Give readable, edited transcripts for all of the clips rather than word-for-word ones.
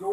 2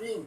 3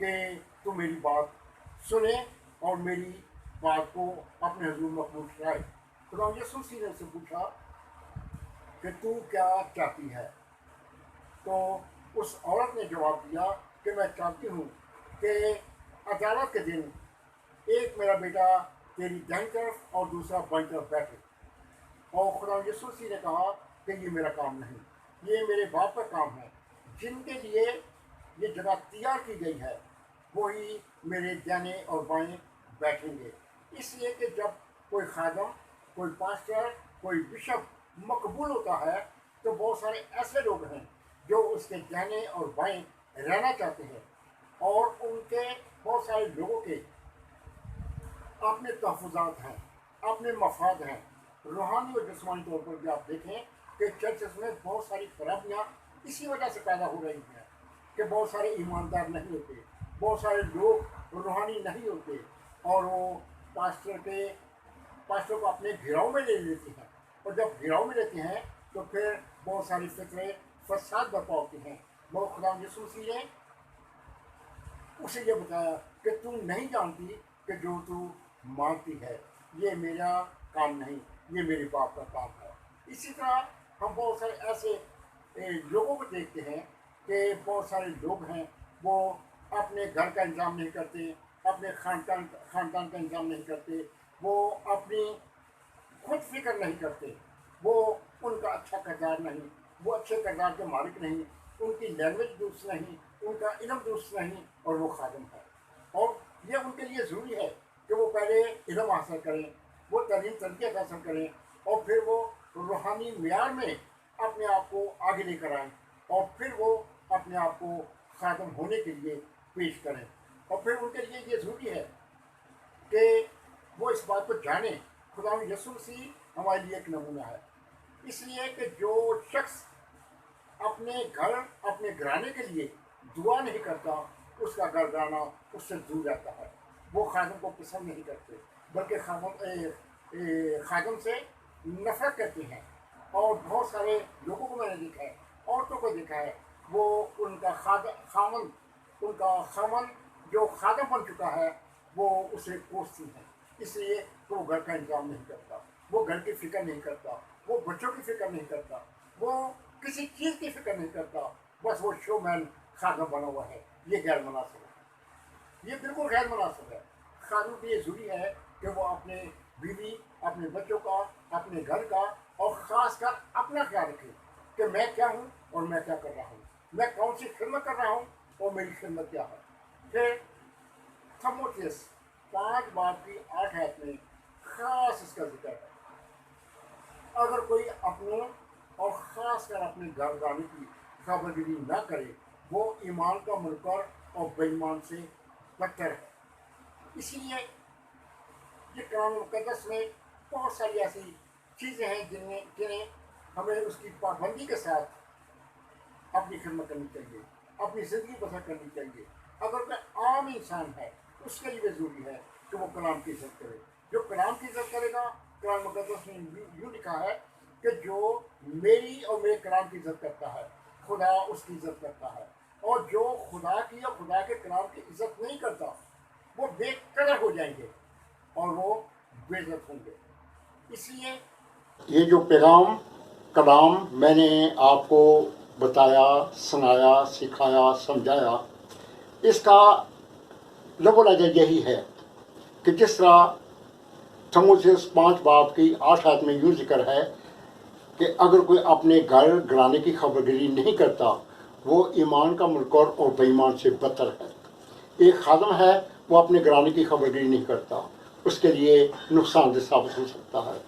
کہ تو میری بات سنے اور میری بات کو اپنے حضور مقبول ٹھہرائے۔ خدا یسوع مسیح نے اس سے پوچھا کہ تو کیا چاہتی ہے؟ تو اس عورت نے جواب دیا کہ میں چاہتی ہوں کہ عدالت کے دن ایک میرا بیٹا تیری دائیں طرف اور دوسرا بائیں طرف بیٹھے۔ اور خدا یسوع مسیح نے کہا کہ یہ میرا کام نہیں، یہ میرے باپ کا کام ہے، جن کے لیے یہ جگہ تیار کی گئی ہے وہی میرے دائیں اور بائیں بیٹھیں گے۔ اس لیے کہ جب کوئی خادم، کوئی پاسٹر، کوئی بشپ مقبول ہوتا ہے تو بہت سارے ایسے لوگ ہیں جو اس کے دائیں اور بائیں رہنا چاہتے ہیں، اور ان کے بہت سارے لوگوں کے اپنے تحفظات ہیں، اپنے مفاد ہیں۔ روحانی اور جسمانی طور پر بھی آپ دیکھیں کہ چرچز میں بہت ساری خرابیاں اسی وجہ سے پیدا ہو رہی ہیں کہ بہت سارے ایماندار نہیں ہوتے، بہت سارے لوگ روحانی نہیں ہوتے، اور وہ پاسٹر کو اپنے گھیراؤ میں لے لیتے ہیں، اور جب گھیراؤ میں لیتے ہیں تو پھر بہت ساری فطرے فساد برپا ہوتے ہیں۔ وہ خدا یسوع مسیح نے اسے یہ بتایا کہ تو نہیں جانتی کہ جو تو مانگتی ہے یہ میرا کام نہیں، یہ میرے باپ کا کام ہے۔ اسی طرح ہم بہت سارے ایسے لوگوں کو دیکھتے ہیں کہ بہت سارے لوگ ہیں وہ اپنے گھر کا انتظام نہیں کرتے، اپنے خاندان کا انتظام نہیں کرتے، وہ اپنی خود فکر نہیں کرتے، وہ ان کا اچھا کردار نہیں، وہ اچھے کردار کے مالک نہیں، ان کی لینگویج درست نہیں، ان کا علم درست نہیں، اور وہ خادم ہے۔ اور یہ ان کے لیے ضروری ہے کہ وہ پہلے علم حاصل کریں، وہ تعلیم تربیت حاصل کریں، اور پھر وہ روحانی معیار میں اپنے آپ کو آگے لے کر آئیں، اور پھر وہ اپنے آپ کو خادم ہونے کے لیے پیش کریں۔ اور پھر ان کے لیے یہ ضروری ہے کہ وہ اس بات کو جانیں۔ خدا یسوع مسیح ہمارے لیے ایک نمونہ ہے، اس لیے کہ جو شخص اپنے گھر، اپنے گھرانے کے لیے دعا نہیں کرتا، اس کا گھر گھرانا اس سے دور رہتا ہے۔ وہ خادم کو پسند نہیں کرتے، بلکہ خادم سے نفرت کرتے ہیں۔ اور بہت سارے لوگوں کو میں نے دیکھا ہے، عورتوں کو دیکھا ہے، وہ ان کا خامن جو خادم بن چکا ہے وہ اسے کوستی ہیں، اس لیے کہ وہ گھر کا انتظام نہیں کرتا، وہ گھر کی فکر نہیں کرتا، وہ بچوں کی فکر نہیں کرتا، وہ کسی چیز کی فکر نہیں کرتا، بس وہ شو مین خادم بنا ہوا ہے۔ یہ غیر مناسب ہے، یہ بالکل غیر مناسب ہے۔ خادم کے لیے ضروری ہے کہ وہ اپنے بیوی، اپنے بچوں کا، اپنے گھر کا، اور خاص کر اپنا خیال رکھے کہ میں کیا ہوں اور میں کیا کر رہا ہوں، میں کون سی خدمت کر رہا ہوں اور میری خدمت کیا ہے۔ پھر تھموتھیوس 5:8 میں خاص اس کا ذکر ہے۔ اگر کوئی اپنے اور خاص کر اپنے گھر گھرانے کی خبرداری نہ کرے وہ ایمان کا منکر اور بے ایمان سے بدتر ہے۔ اسی لیے یہ قرآن مقدس میں بہت ساری ایسی چیزیں ہیں جنہیں ہمیں اس کی پابندی کے ساتھ اپنی خدمت کرنی چاہیے، اپنی زندگی بسر کرنی چاہیے۔ اگر کوئی عام انسان ہے اس کے لیے ضروری ہے کہ وہ کلام کی عزت کرے۔ جو کلام کی عزت کرے گا، قرآن مقدس میں یوں لکھا ہے کہ جو میری اور میرے کلام کی عزت کرتا ہے خدا اس کی عزت کرتا ہے، اور جو خدا کی اور خدا کے کلام کی عزت نہیں کرتا وہ بے قدر ہو جائیں گے اور وہ بے عزت ہوں گے۔ اس لیے یہ جو کلام میں نے آپ کو بتایا، سنایا، سکھایا، سمجھایا، اس کا لب و لہجہ یہی ہے کہ جس طرح تھموتھیوس 5:8 میں یوں ذکر ہے کہ اگر کوئی اپنے گھر گھرانے کی خبرگیری نہیں کرتا وہ ایمان کا منکر اور بے ایمان سے بدتر ہے۔ ایک خادم ہے وہ اپنے گھرانے کی خبرگیری نہیں کرتا، اس کے لیے نقصان دہ ثابت ہو سکتا ہے۔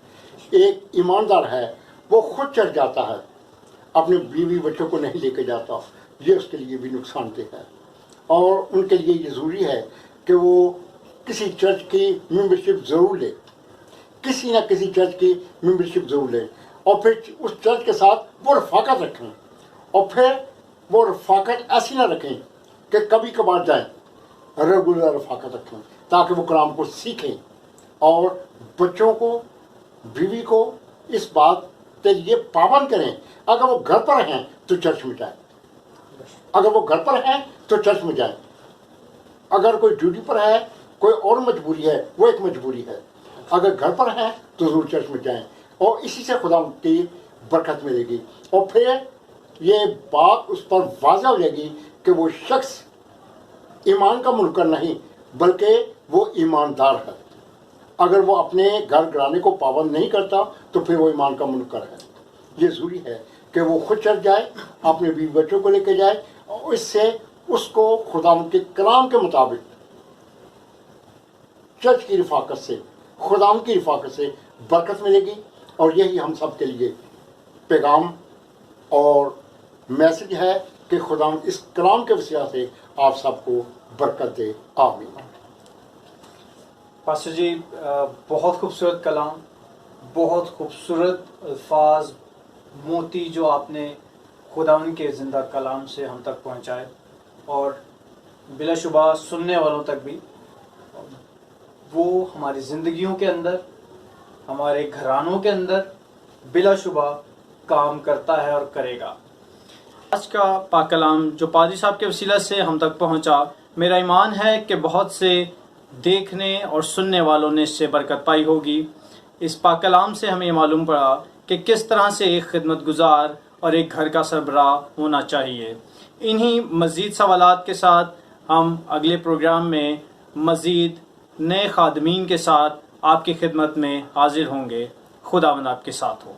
ایک ایماندار ہے وہ خود چڑھ جاتا ہے، اپنے بیوی بچوں کو نہیں لے کے جاتا، یہ اس کے لیے بھی نقصان دہ ہے۔ اور ان کے لیے یہ ضروری ہے کہ وہ کسی چرچ کی ممبرشپ ضرور لے، کسی نہ کسی چرچ کی ممبرشپ ضرور لے، اور پھر اس چرچ کے ساتھ وہ رفاقت رکھیں، اور پھر وہ رفاقت ایسی نہ رکھیں کہ کبھی کبھار جائیں، ریگولر رفاقت رکھیں تاکہ وہ کلام کو سیکھیں، اور بچوں کو، بیوی کو اس بات کے لیے پابند کریں۔ اگر وہ گھر پر ہیں تو چرچ میں جائیں، اگر وہ گھر پر ہیں تو چرچ میں جائیں۔ اگر کوئی ڈیوٹی پر ہے، کوئی اور مجبوری ہے، وہ ایک مجبوری ہے، اگر گھر پر ہے تو ضرور چرچ میں جائیں، اور اسی سے خدا کی برکت ملے گی، اور پھر یہ بات اس پر واضح ہو جائے گی کہ وہ شخص ایمان کا منکر نہیں بلکہ وہ ایماندار ہے۔ اگر وہ اپنے گھر گھرانے کو پابند نہیں کرتا تو پھر وہ ایمان کا منکر ہے۔ یہ ضروری ہے کہ وہ خود چرچ جائے، اپنے بیوی بچوں کو لے کے جائے، اور اس سے اس کو خدا کے کلام کے مطابق چرچ کی رفاقت سے، خدا کی رفاقت سے برکت ملے گی، اور یہی ہم سب کے لیے پیغام اور میسج ہے کہ خدا اس کلام کے وسیلہ سے آپ سب کو برکت دے، آمین۔ پاسٹر جی، بہت خوبصورت کلام، بہت خوبصورت الفاظ، موتی جو آپ نے خداوند کے زندہ کلام سے ہم تک پہنچائے، اور بلا شبہ سننے والوں تک بھی وہ ہماری زندگیوں کے اندر، ہمارے گھرانوں کے اندر بلا شبہ کام کرتا ہے اور کرے گا۔ آج کا پاک کلام جو پادری صاحب کے وسیلہ سے ہم تک پہنچا، میرا ایمان ہے کہ بہت سے دیکھنے اور سننے والوں نے اس سے برکت پائی ہوگی۔ اس پاک کلام سے ہمیں معلوم پڑا کہ کس طرح سے ایک خدمت گزار اور ایک گھر کا سربراہ ہونا چاہیے۔ انہی مزید سوالات کے ساتھ ہم اگلے پروگرام میں مزید نئے خادمین کے ساتھ آپ کی خدمت میں حاضر ہوں گے۔ خداوند آپ کے ساتھ ہو۔